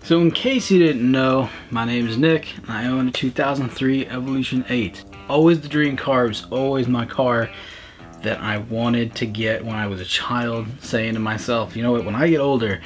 So in case you didn't know, my name is Nick and I own a 2003 Evolution 8. Always the dream car, it was always my car that I wanted to get when I was a child, saying to myself, you know what, when I get older,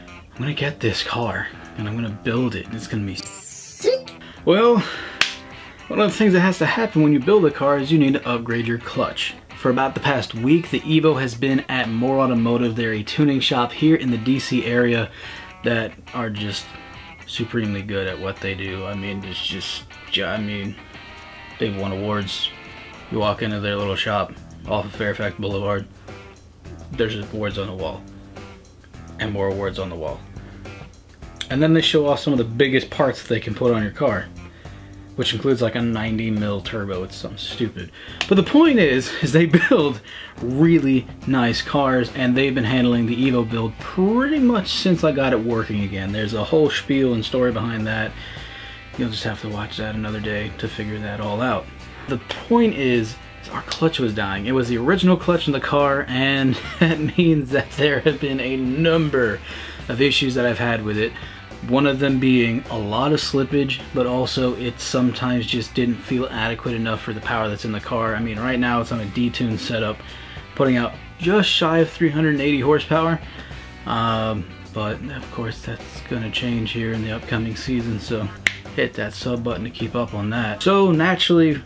I'm gonna get this car and I'm gonna build it and it's gonna be sick. Well, one of the things that has to happen when you build a car is you need to upgrade your clutch. For about the past week, the Evo has been at More Automotive. They're a tuning shop here in the DC area that are just supremely good at what they do. I mean, it's just, they've won awards. You walk into their little shop off of Fairfax Boulevard, there's awards on the wall and more awards on the wall. And then they show off some of the biggest parts that they can put on your car, which includes like a 90 mil turbo. It's something stupid. But the point is they build really nice cars, and they've been handling the Evo build pretty much since I got it working again. There's a whole spiel and story behind that. You'll just have to watch that another day to figure that all out. The point is our clutch was dying. It was the original clutch in the car, and that means that there have been a number of issues that I've had with it. One of them being a lot of slippage, but also it sometimes just didn't feel adequate enough for the power that's in the car. I mean, right now it's on a detuned setup, putting out just shy of 380 horsepower. But of course that's gonna change here in the upcoming season, so hit that sub button to keep up on that. So naturally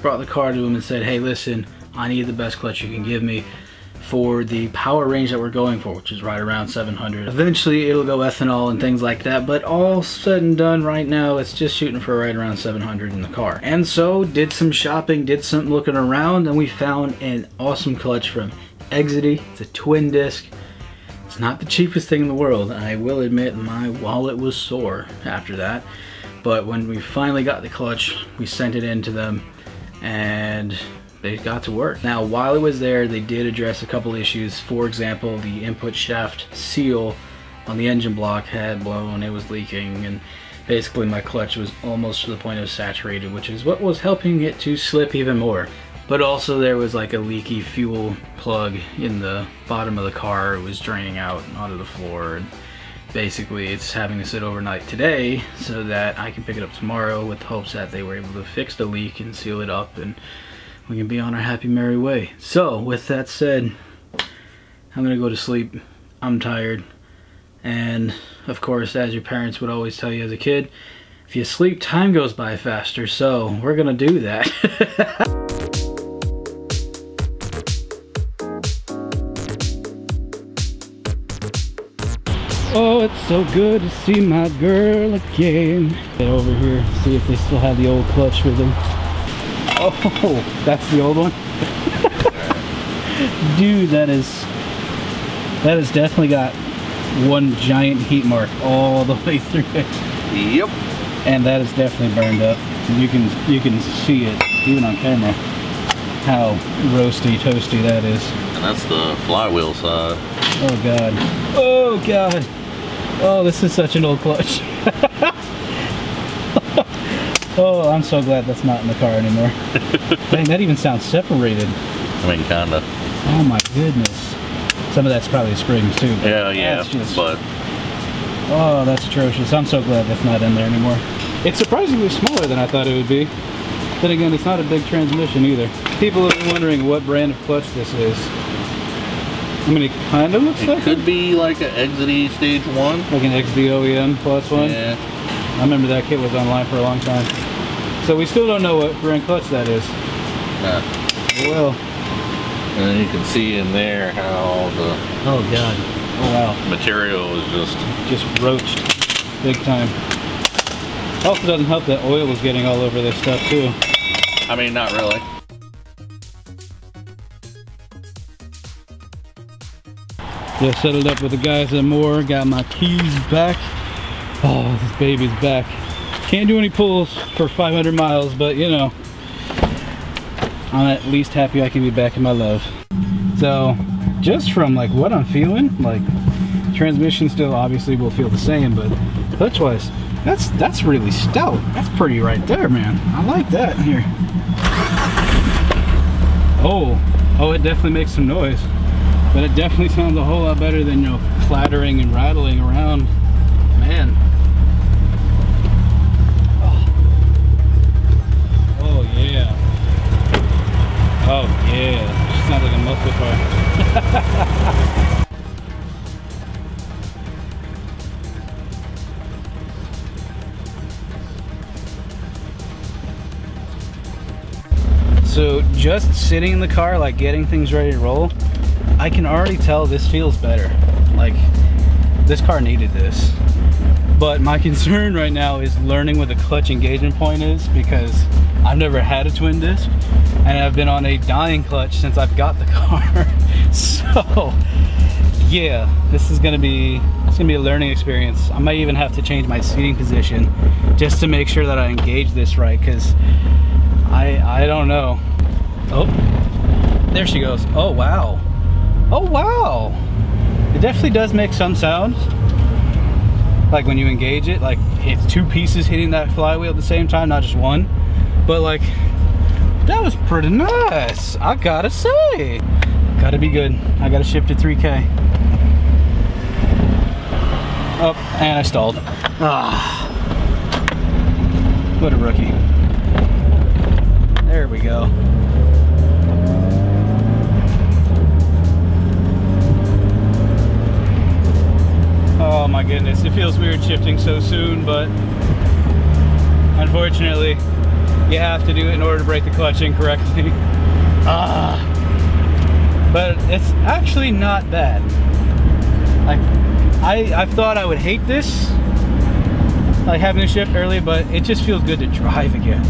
brought the car to him and said, hey listen, I need the best clutch you can give me for the power range that we're going for, which is right around 700. Eventually it'll go ethanol and things like that, but all said and done right now, it's just shooting for right around 700 in the car. And so did some shopping, did some looking around, and we found an awesome clutch from Exidy. It's a twin disc. It's not the cheapest thing in the world. I will admit my wallet was sore after that, but when we finally got the clutch, we sent it in to them and they got to work. Now, while it was there, they did address a couple issues. For example, the input shaft seal on the engine block had blown, it was leaking, and basically my clutch was almost to the point of saturated, which is what was helping it to slip even more. But also there was like a leaky fuel plug in the bottom of the car. It was draining out onto the floor, and basically it's having to sit overnight today so that I can pick it up tomorrow with hopes that they were able to fix the leak and seal it up and we can be on our happy merry way. So with that said, I'm gonna go to sleep. I'm tired. And of course, as your parents would always tell you as a kid, if you sleep, time goes by faster. So we're gonna do that. Oh, it's so good to see my girl again. Get over here, see if they still have the old clutch with them. Oh, that's the old one? Dude, that has definitely got one giant heat mark all the way through it. Yep. And that is definitely burned up. You can see it, even on camera, how roasty, toasty that is. And that's the flywheel side. Oh God. Oh God. Oh, this is such an old clutch. Oh, I'm so glad that's not in the car anymore. Dang, that even sounds separated. I mean, kinda. Oh my goodness. Some of that's probably springs too. Yeah, but... Oh, that's atrocious. I'm so glad that's not in there anymore. It's surprisingly smaller than I thought it would be. Then again, it's not a big transmission either. People have been wondering what brand of clutch this is. I mean, it kind of looks like it. Could be like an Exidy Stage 1. Like an Exidy OEM plus one? Yeah. I remember that kit was online for a long time. So we still don't know what brand clutch that is. Nah. Well. And then you can see in there how the... Oh God. Oh wow. Material is just roached. Big time. Also doesn't help that oil was getting all over this stuff too. I mean, not really. Just settled up with the guys at Moore, got my keys back. Oh, this baby's back. Can't do any pulls for 500 miles, but you know, I'm at least happy I can be back in my love. So, just from like what I'm feeling, like transmission still obviously will feel the same, but clutch-wise, that's really stout. That's pretty right there, man. I like that here. Oh, it definitely makes some noise. But it definitely sounds a whole lot better than, you know, clattering and rattling around. Man, yeah. Oh yeah. Sounds like a muscle car. So just sitting in the car, like getting things ready to roll, I can already tell this feels better. Like this car needed this. But my concern right now is learning what the clutch engagement point is, because I've never had a twin disc and I've been on a dying clutch since I've got the car. So yeah, this is gonna be a learning experience. I might even have to change my seating position just to make sure that I engage this right, because I don't know. Oh, there she goes. Oh wow. Oh wow. It definitely does make some sound. Like when you engage it, like it's two pieces hitting that flywheel at the same time, not just one. But like, that was pretty nice, I gotta say. Gotta be good. I gotta shift to 3K. Oh, and I stalled. Ah, what a rookie. There we go. Oh my goodness, it feels weird shifting so soon, but unfortunately, you have to do it in order to break the clutch incorrectly. But it's actually not bad. Like, I thought I would hate this, like having to shift early, but it just feels good to drive again.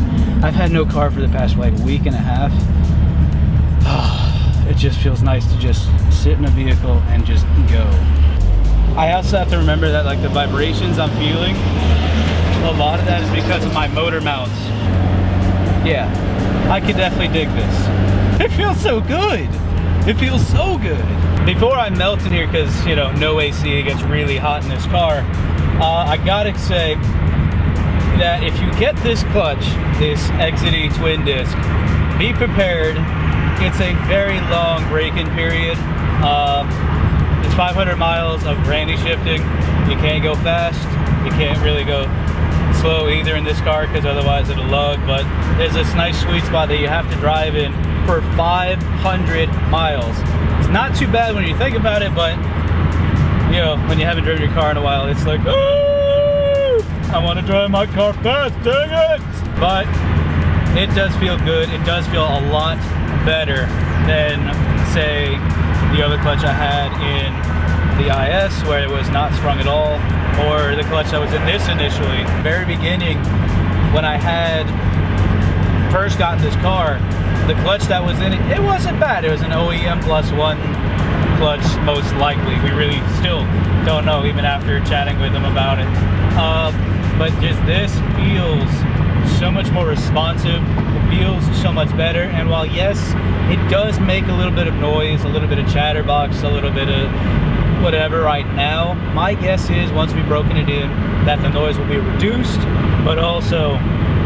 I've had no car for the past like week and a half. It just feels nice to just sit in a vehicle and just go. I also have to remember that like the vibrations I'm feeling, a lot of that is because of my motor mounts. Yeah, I could definitely dig this. It feels so good. It feels so good. Before I melt in here, because you know, no AC, it gets really hot in this car, I gotta say that if you get this clutch, this Exidy twin disc, be prepared. It's a very long break-in period. It's 500 miles of granny shifting. You can't go fast. You can't really go slow either in this car, because otherwise it'll lug. But there's this nice sweet spot that you have to drive in for 500 miles. It's not too bad when you think about it, but you know, when you haven't driven your car in a while, it's like, oh, I want to drive my car fast, dang it! But it does feel good. It does feel a lot better than, say, the other clutch I had in the IS, where it was not sprung at all, or the clutch that was in this initially. Very beginning, when I had first gotten this car, the clutch that was in it, it wasn't bad. It was an OEM +1 clutch, most likely. We really still don't know, even after chatting with them about it. But just this feels so much more responsive. It feels so much better. And while yes, it does make a little bit of noise, a little bit of chatterbox, a little bit of whatever right now, my guess is once we've broken it in, that the noise will be reduced, but also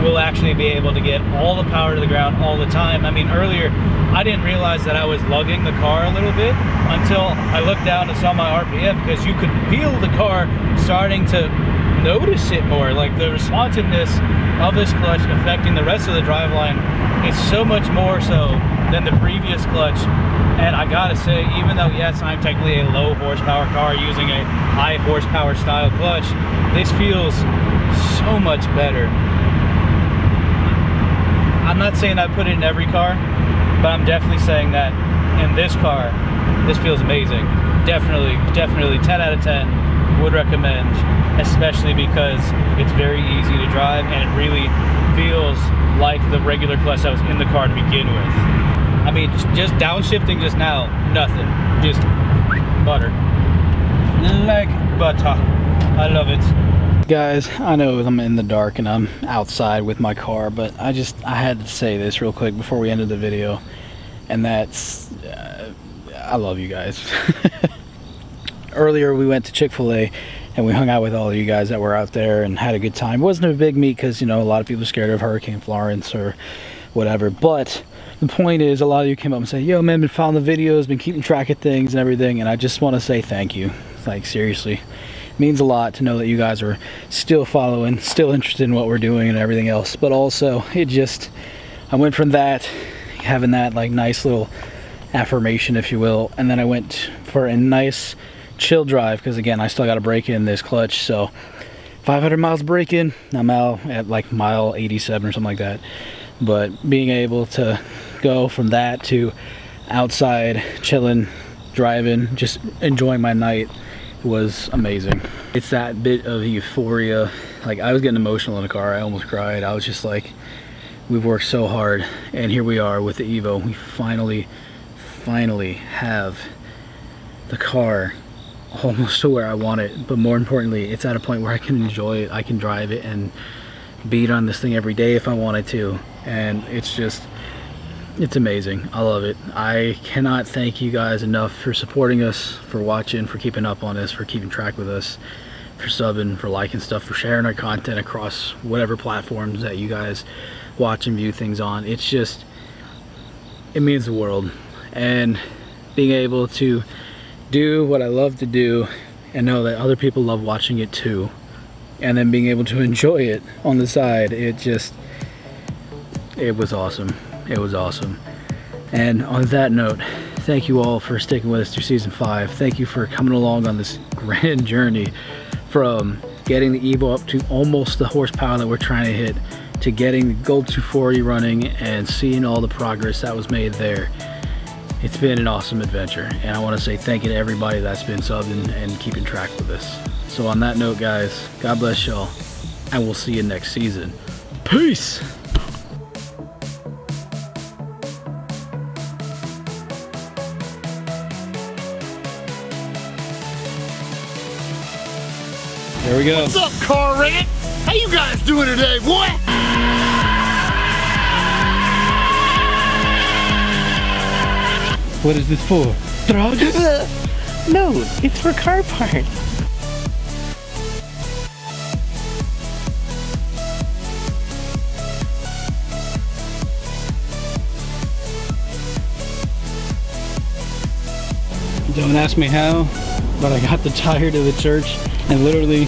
we'll actually be able to get all the power to the ground all the time. I mean, earlier, I didn't realize that I was lugging the car a little bit until I looked down and saw my RPM, because you could feel the car starting to notice it more. Like the responsiveness of this clutch affecting the rest of the driveline is so much more so than the previous clutch. And I gotta say, even though yes, I'm technically a low horsepower car using a high horsepower style clutch, this feels so much better. I'm not saying I put it in every car, but I'm definitely saying that in this car, this feels amazing. Definitely 10 out of 10 would recommend, especially because it's very easy to drive and it really feels like the regular clutch that was in the car to begin with. I mean, just downshifting just now, nothing. Just butter. Like butter. I love it. Guys, I know I'm in the dark and I'm outside with my car, but I had to say this real quick before we ended the video, and that's, I love you guys. Earlier we went to Chick-fil-A and we hung out with all of you guys that were out there and had a good time. It wasn't a big meet because, you know, a lot of people are scared of Hurricane Florence or whatever, but the point is, a lot of you came up and said, yo man, been following the videos, been keeping track of things and everything, and I just want to say thank you. Like, seriously, it means a lot to know that you guys are still following, still interested in what we're doing and everything else. But also, it just, I went from that, having that like nice little affirmation, if you will, and then I went for a nice chill drive, because again, I still got to break in this clutch. So 500 miles break in, I'm out at like mile 87 or something like that. But being able to go from that to outside chilling, driving, just enjoying my night was amazing. It's that bit of euphoria. Like, I was getting emotional in the car. I almost cried. I was just like, we've worked so hard, and here we are with the Evo. We finally have the car almost to where I want it, but more importantly, it's at a point where I can enjoy it. I can drive it and beat on this thing every day if I wanted to, and it's amazing. I love it. I cannot thank you guys enough for supporting us, for watching, for keeping up on us, for keeping track with us, for subbing, for liking stuff, for sharing our content across whatever platforms that you guys watch and view things on. It's just, it means the world. And being able to do what I love to do and know that other people love watching it too, and then being able to enjoy it on the side, it was awesome. It was awesome. And on that note, thank you all for sticking with us through season 5. Thank you for coming along on this grand journey from getting the Evo up to almost the horsepower that we're trying to hit, to getting the Gold 240 running and seeing all the progress that was made there. It's been an awesome adventure, and I want to say thank you to everybody that's been subbing and keeping track with us. So on that note, guys, God bless y'all, and we'll see you next season. Peace! There we go. What's up, Car Rant? How you guys doing today, boy? What is this for? Drugs? No, it's for car parts. Don't ask me how, but I got the tire to the church and literally